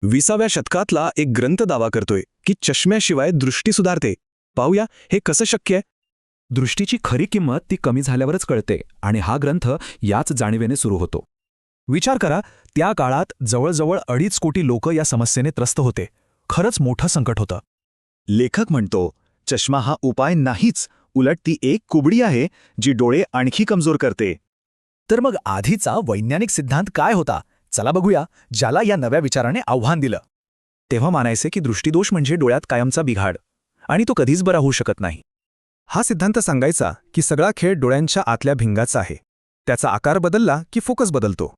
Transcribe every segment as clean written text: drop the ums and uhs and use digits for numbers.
20व्या शतकातला एक ग्रंथ दावा करतोय की चष्म्याशिवाय दृष्टी सुधारते. पाहूया हे कसं शक्य आहे. दृष्टीची खरी किंमत ती कमी झाल्यावरच कळते आणि हा ग्रंथ याच जाणीवेने सुरू होतो. विचार करा, त्या काळात जवळजवळ 2.5 कोटी लोक या समस्येने त्रस्त होते. खरंच मोठं संकट होतं. लेखक म्हणतो, चष्मा हा उपाय नाहीच, उलट ती एक कुबडी आहे जी डोळे आणखी कमजोर करते. तर मग आधीचा वैज्ञानिक सिद्धांत काय होता? चला बघूया, ज्याला या नव्या विचाराने आव्हान दिलं. तेव्हा मानायचे की दृष्टीदोष म्हणजे डोळ्यात कायमचा बिघाड आणि तो कधीच बरा होऊ शकत नाही. हा सिद्धांत सांगायचा की सगळा खेळ डोळ्यांच्या आतल्या भिंगाचा आहे. त्याचा आकार बदलला की फोकस बदलतो.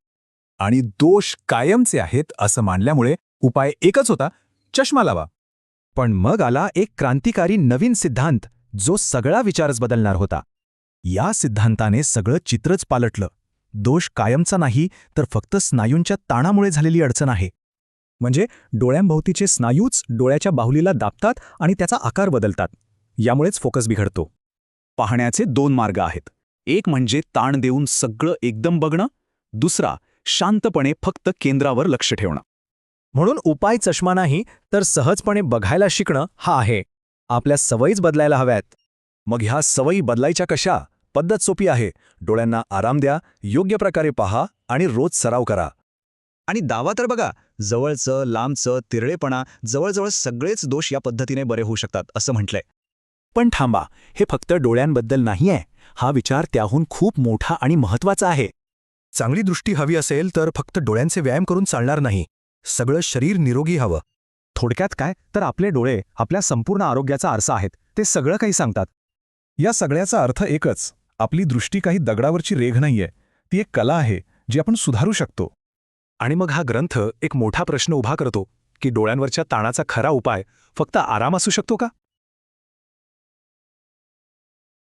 आणि दोष कायमचे आहेत असं मानल्यामुळे उपाय एकच होता, चष्मा लावा. पण मग आला एक क्रांतिकारी नवीन सिद्धांत जो सगळा विचारच बदलणार होता. या सिद्धांताने सगळं चित्रच पालटलं. दोष कायमचा नाही, तर फक्त स्नायूंच्या ताणामुळे झालेली अडचण आहे. म्हणजे डोळ्यांभोवतीचे स्नायूच डोळ्याच्या बाहुलीला दाबतात आणि त्याचा आकार बदलतात. यामुळेच फोकस बिघडतो. पाहण्याचे 2 मार्ग आहेत. एक म्हणजे ताण देऊन सगळं एकदम बघणं, दुसरा शांतपणे फक्त केंद्रावर लक्ष ठेवणं. म्हणून उपाय चष्मा नाही, तर सहजपणे बघायला शिकणं हा आहे. आपल्या सवयीच बदलायला हव्यात. मग ह्या सवयी बदलायच्या कशा? पद्धत सोपी आहे. डोळ्यांना आराम द्या, योग्य प्रकारे पहा आणि रोज सराव करा. आणि दावा तर बघा, जवळचं, लांबचं, तिरळेपणा, जवळजवळ सगळेच दोष या पद्धतीने बरे होऊ शकतात असं म्हटलंय. पण थांबा, हे फक्त डोळ्यांबद्दल नाहीये. हा विचार त्याहून खूप मोठा आणि महत्त्वाचा आहे. चांगली दृष्टी हवी असेल तर फक्त डोळ्यांचे व्यायाम करून चालणार नाही. सगळं शरीर निरोगी हवं. थोडक्यात काय, तर आपले डोळे आपल्या संपूर्ण आरोग्याचा आरसा आहेत. ते सगळं काही सांगतात. या सगळ्याचा अर्थ एकच, आपली दृष्टी काही दगडावरची रेघ नाहीये. ती एक कला आहे जी आपण सुधारू शकतो. आणि मग हा ग्रंथ एक मोठा प्रश्न उभा करतो की डोळ्यांवरच्या ताणाचा खरा उपाय फक्त आराम असू शकतो का?